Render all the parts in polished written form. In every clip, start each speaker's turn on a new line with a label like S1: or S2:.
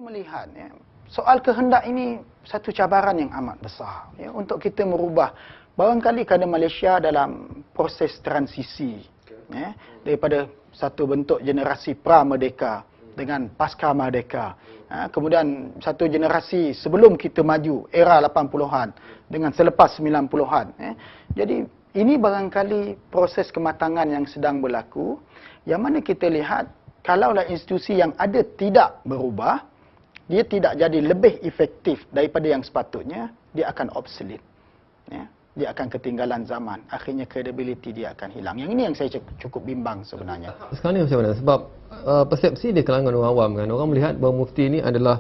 S1: Saya melihat soal kehendak ini satu cabaran yang amat besar untuk kita merubah. Barangkali kerana Malaysia dalam proses transisi daripada satu bentuk generasi pra-merdeka dengan pasca merdeka. Kemudian satu generasi sebelum kita maju, era 80-an dengan selepas 90-an. Jadi ini barangkali proses kematangan yang sedang berlaku, yang mana kita lihat kalaulah institusi yang ada tidak berubah, dia tidak jadi lebih efektif daripada yang sepatutnya, dia akan obsolete. Dia akan ketinggalan zaman. Akhirnya credibility dia akan hilang. Yang ini yang saya cukup bimbang sebenarnya.
S2: Sekarang ni macam mana? Sebab persepsi di kalangan orang awam kan, orang melihat bahawa mufti ini adalah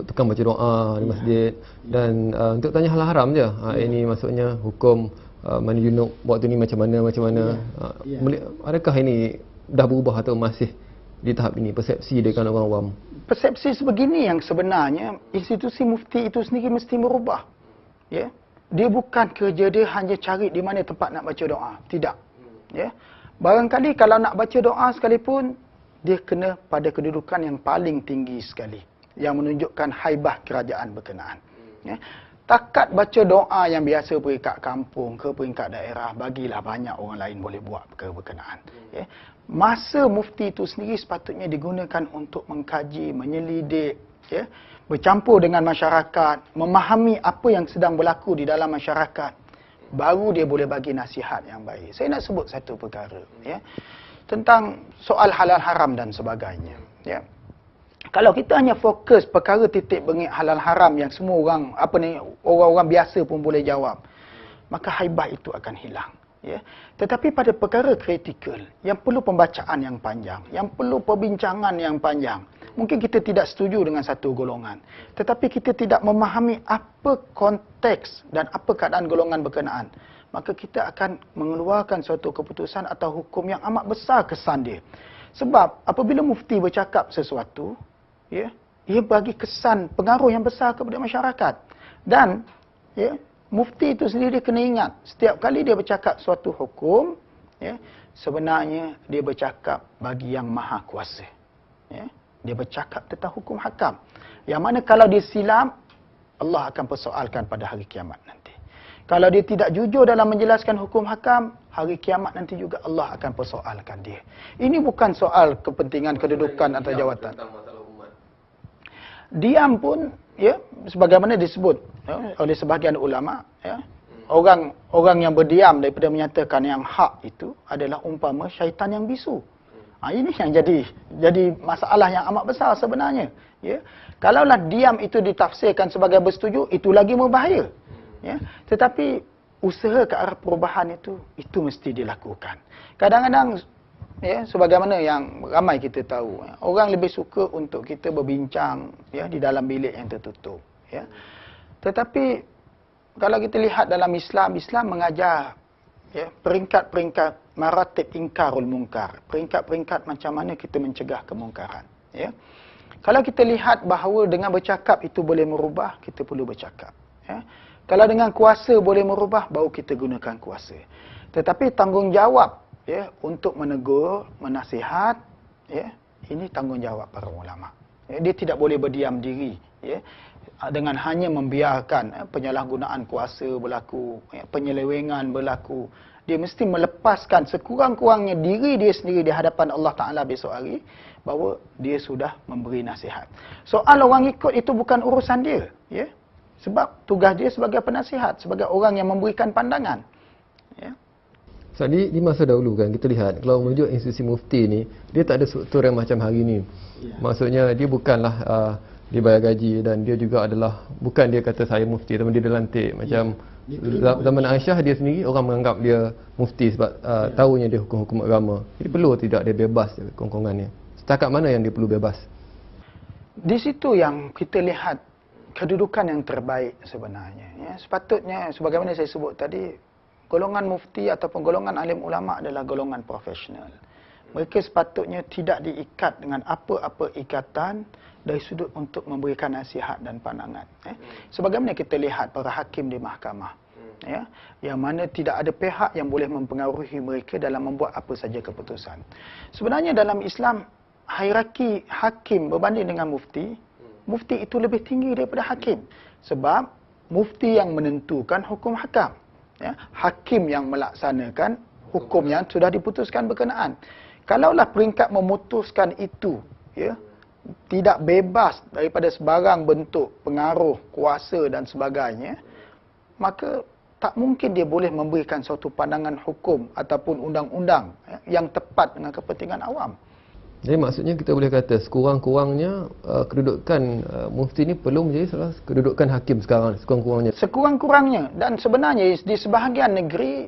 S2: tukang baca doa di masjid dan untuk tanya hal haram je. Ini maksudnya hukum mandi junub waktu ni macam mana. Adakah ini dah berubah atau masih di tahap ini persepsi di kalangan orang awam?
S1: Persepsi sebegini yang sebenarnya institusi mufti itu sendiri mesti merubah. Dia bukan kerja dia hanya cari di mana tempat nak baca doa. Tidak. Barangkali kalau nak baca doa sekalipun, dia kena pada kedudukan yang paling tinggi sekali, yang menunjukkan haibah kerajaan berkenaan. Takat baca doa yang biasa peringkat kampung ke peringkat daerah, bagilah banyak orang lain boleh buat perkara berkenaan. Masa mufti itu sendiri sepatutnya digunakan untuk mengkaji, menyelidik, bercampur dengan masyarakat, memahami apa yang sedang berlaku di dalam masyarakat. Baru dia boleh bagi nasihat yang baik. Saya nak sebut satu perkara tentang soal halal haram dan sebagainya. Kalau kita hanya fokus perkara titik bengik halal haram yang semua orang orang-orang biasa pun boleh jawab, maka haibah itu akan hilang. Tetapi pada perkara kritikal yang perlu pembacaan yang panjang, yang perlu perbincangan yang panjang, mungkin kita tidak setuju dengan satu golongan, tetapi kita tidak memahami apa konteks dan apa keadaan golongan berkenaan, maka kita akan mengeluarkan suatu keputusan atau hukum yang amat besar kesan dia. Sebab apabila mufti bercakap sesuatu, ia bagi kesan pengaruh yang besar kepada masyarakat. Dan mufti itu sendiri dia kena ingat, setiap kali dia bercakap suatu hukum, sebenarnya dia bercakap bagi yang maha kuasa. Dia bercakap tentang hukum hakam, yang mana kalau dia silap, Allah akan persoalkan pada hari kiamat nanti. Kalau dia tidak jujur dalam menjelaskan hukum hakam, hari kiamat nanti juga Allah akan persoalkan dia. Ini bukan soal kepentingan kedudukan atau jawatan. Diam pun, sebagaimana disebut oleh sebahagian ulama, orang yang berdiam daripada menyatakan yang hak itu adalah umpama syaitan yang bisu. Ini yang jadi masalah yang amat besar sebenarnya. Kalaulah diam itu ditafsirkan sebagai bersetuju, itu lagi berbahaya. Tetapi usaha ke arah perubahan itu mesti dilakukan. Kadang-kadang sebagaimana yang ramai kita tahu, orang lebih suka untuk kita berbincang di dalam bilik yang tertutup. Tetapi kalau kita lihat dalam Islam mengajar peringkat-peringkat maratib ingkarul mungkar, peringkat-peringkat macam mana kita mencegah kemungkaran. Kalau kita lihat bahawa dengan bercakap itu boleh merubah, kita perlu bercakap. Kalau dengan kuasa boleh merubah, baru kita gunakan kuasa. Tetapi tanggungjawab untuk menegur, menasihat, ini tanggungjawab para ulama. Dia tidak boleh berdiam diri dengan hanya membiarkan penyalahgunaan kuasa berlaku, penyelewengan berlaku. Dia mesti melepaskan sekurang-kurangnya diri dia sendiri di hadapan Allah Ta'ala besok hari, bahawa dia sudah memberi nasihat. Soal orang ikut itu bukan urusan dia. Sebab tugas dia sebagai penasihat, sebagai orang yang memberikan pandangan.
S2: So, di masa dahulu kan kita lihat kalau menuju institusi mufti ni, dia tak ada struktur yang macam hari ni. Maksudnya dia bukanlah dia bayar gaji, dan dia juga adalah, bukan dia kata saya mufti, tapi dia lantik macam zaman Aisyah, dia sendiri orang menganggap dia mufti sebab tahunya dia hukum-hukum agama. Jadi perlu tidak dia bebas kongkongannya? Setakat mana yang dia perlu bebas?
S1: Di situ yang kita lihat kedudukan yang terbaik sebenarnya. Sepatutnya sebagaimana saya sebut tadi, golongan mufti ataupun golongan alim ulama adalah golongan profesional. Mereka sepatutnya tidak diikat dengan apa-apa ikatan dari sudut untuk memberikan nasihat dan pandangan. Sebagaimana kita lihat para hakim di mahkamah, yang mana tidak ada pihak yang boleh mempengaruhi mereka dalam membuat apa saja keputusan. Sebenarnya dalam Islam, hierarki hakim berbanding dengan mufti, mufti itu lebih tinggi daripada hakim. Sebab mufti yang menentukan hukum hakam. Ya, hakim yang melaksanakan hukum yang sudah diputuskan berkenaan. Kalaulah peringkat memutuskan itu, ya, tidak bebas daripada sebarang bentuk pengaruh, kuasa dan sebagainya, maka tak mungkin dia boleh memberikan suatu pandangan hukum ataupun undang-undang yang tepat dengan kepentingan awam.
S2: Jadi maksudnya kita boleh kata sekurang-kurangnya kedudukan mufti ni perlu menjadi salah kedudukan hakim sekarang, sekurang-kurangnya.
S1: Sekurang-kurangnya, dan sebenarnya di sebahagian negeri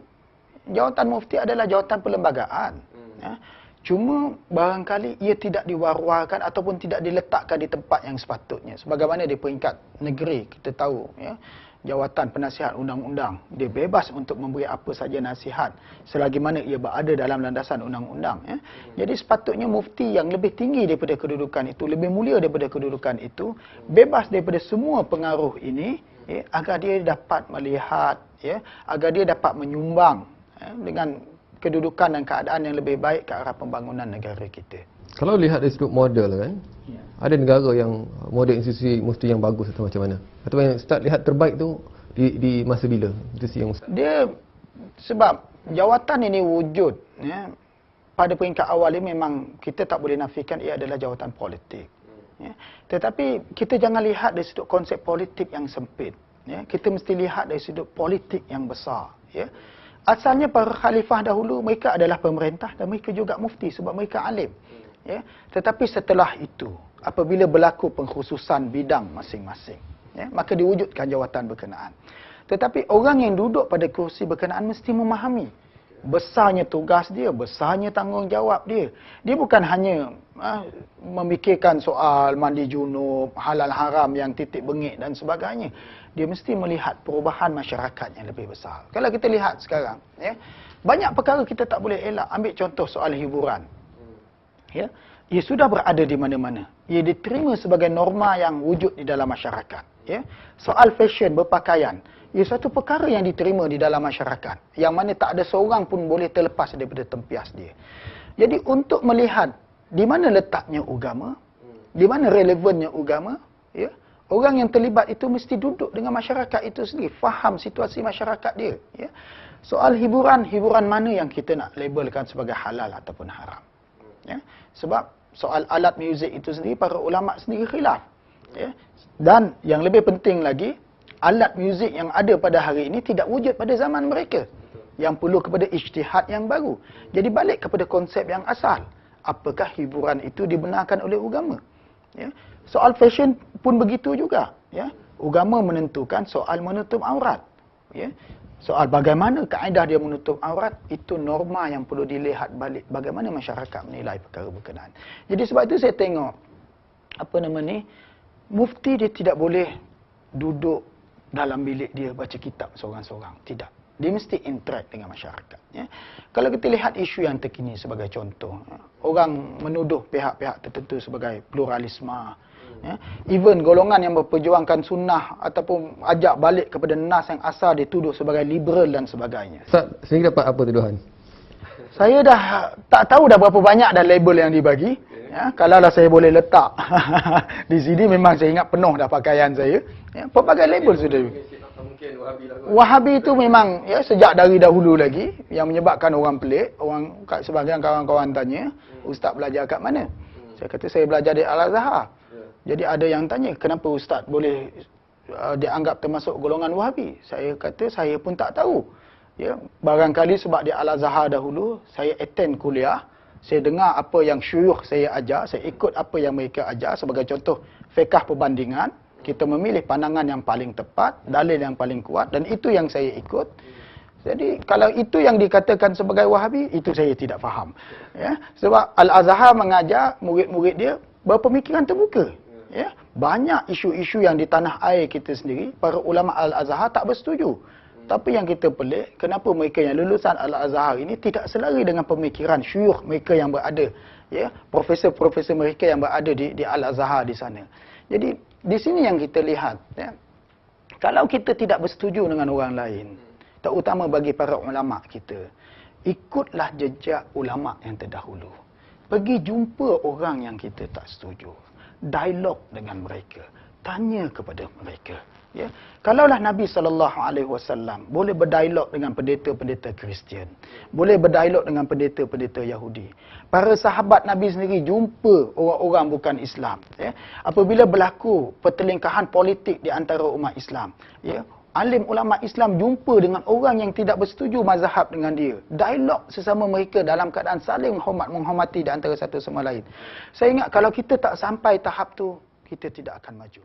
S1: jawatan mufti adalah jawatan perlembagaan. Ya. Cuma barangkali ia tidak diwar-warkan ataupun tidak diletakkan di tempat yang sepatutnya. Sebagaimana di peringkat negeri kita tahu, ya, jawatan penasihat undang-undang dia bebas untuk memberi apa saja nasihat selagi mana ia berada dalam landasan undang-undang. Ya. Jadi sepatutnya mufti yang lebih tinggi daripada kedudukan itu, lebih mulia daripada kedudukan itu, bebas daripada semua pengaruh ini, ya, agar dia dapat melihat, ya, agar dia dapat menyumbang, ya, dengan kedudukan dan keadaan yang lebih baik ke arah pembangunan negara kita.
S2: Kalau lihat dari sudut model kan, ada negara yang model institusi mufti yang bagus atau macam mana? Atau yang start lihat terbaik tu di masa bila? Institusi yang
S1: dia, sebab jawatan ini wujud, ya, pada peringkat awal ini memang kita tak boleh nafikan ia adalah jawatan politik. Ya. Tetapi kita jangan lihat dari sudut konsep politik yang sempit. Ya. Kita mesti lihat dari sudut politik yang besar. Ya. Asalnya para khalifah dahulu mereka adalah pemerintah dan mereka juga mufti sebab mereka alim. Ya. Tetapi setelah itu, apabila berlaku pengkhususan bidang masing-masing, ya, maka diwujudkan jawatan berkenaan. Tetapi orang yang duduk pada kursi berkenaan mesti memahami besarnya tugas dia, besarnya tanggungjawab dia. Dia bukan hanya memikirkan soal mandi junub, halal haram yang titik bengik dan sebagainya. Dia mesti melihat perubahan masyarakat yang lebih besar. Kalau kita lihat sekarang, ya, banyak perkara kita tak boleh elak. Ambil contoh soal hiburan. Ya, ia sudah berada di mana-mana. Ia diterima sebagai norma yang wujud di dalam masyarakat. Ya. Soal fashion, berpakaian, ia satu perkara yang diterima di dalam masyarakat, yang mana tak ada seorang pun boleh terlepas daripada tempias dia. Jadi untuk melihat di mana letaknya agama, di mana relevannya agama, ya, orang yang terlibat itu mesti duduk dengan masyarakat itu sendiri, faham situasi masyarakat dia. Ya. Soal hiburan, hiburan mana yang kita nak labelkan sebagai halal ataupun haram. Ya. Sebab soal alat muzik itu sendiri, para ulama sendiri khilaf. Ya. Dan yang lebih penting lagi, alat muzik yang ada pada hari ini tidak wujud pada zaman mereka. Yang perlu kepada ijtihad yang baru. Jadi balik kepada konsep yang asal. Apakah hiburan itu dibenarkan oleh agama? Ya. Soal fashion pun begitu juga. Ya. Agama menentukan soal menutup aurat. Ya. Soal bagaimana kaedah dia menutup aurat, itu norma yang perlu dilihat balik. Bagaimana masyarakat menilai perkara berkenaan. Jadi sebab itu saya tengok, mufti dia tidak boleh duduk dalam bilik dia baca kitab seorang-seorang. Tidak. Dia mesti interact dengan masyarakat. Ya. Kalau kita lihat isu yang terkini sebagai contoh, orang menuduh pihak-pihak tertentu sebagai pluralisme. Ya. Even golongan yang berperjuangkan sunnah ataupun ajak balik kepada nas yang asal dituduh sebagai liberal dan sebagainya.
S2: Ustaz, sendiri dapat apa tuduhan?
S1: Saya dah tak tahu dah berapa banyak dah label yang dibagi. Ya, kalaulah saya boleh letak di sini, memang saya ingat penuh dah pakaian saya. Ya, pelbagai label sudah. Wahabi itu memang, ya, sejak dari dahulu lagi yang menyebabkan orang pelik. Orang, sebahagian kawan-kawan tanya, ustaz belajar kat mana? Saya kata saya belajar di Al-Azhar. Jadi ada yang tanya, kenapa ustaz boleh dianggap termasuk golongan Wahabi? Saya kata saya pun tak tahu. Ya, barangkali sebab di Al-Azhar dahulu saya attend kuliah, saya dengar apa yang syuyukh saya ajar, saya ikut apa yang mereka ajar. Sebagai contoh, fiqh perbandingan, kita memilih pandangan yang paling tepat, dalil yang paling kuat, dan itu yang saya ikut. Jadi kalau itu yang dikatakan sebagai Wahabi, itu saya tidak faham. Ya, sebab Al-Azhar mengajar murid-murid dia berpemikiran terbuka. Ya, banyak isu-isu yang di tanah air kita sendiri, para ulama Al-Azhar tak bersetuju. Tapi yang kita pelik, kenapa mereka yang lulusan Al-Azhar ini tidak selari dengan pemikiran syuyukh mereka yang berada, ya, profesor-profesor mereka yang berada di Al-Azhar di sana. Jadi di sini yang kita lihat, ya, kalau kita tidak bersetuju dengan orang lain, terutama bagi para ulama kita, ikutlah jejak ulama yang terdahulu. Pergi jumpa orang yang kita tak setuju. Dialog dengan mereka. Tanya kepada mereka. Ya. Kalaulah Nabi SAW boleh berdialog dengan pendeta-pendeta Kristian, boleh berdialog dengan pendeta-pendeta Yahudi. Para sahabat Nabi sendiri jumpa orang-orang bukan Islam. Ya. Apabila berlaku pertelingkahan politik di antara umat Islam, ya, alim ulama Islam jumpa dengan orang yang tidak bersetuju mazhab dengan dia. Dialog sesama mereka dalam keadaan saling menghormati di antara satu sama lain. Saya ingat kalau kita tak sampai tahap tu, kita tidak akan maju.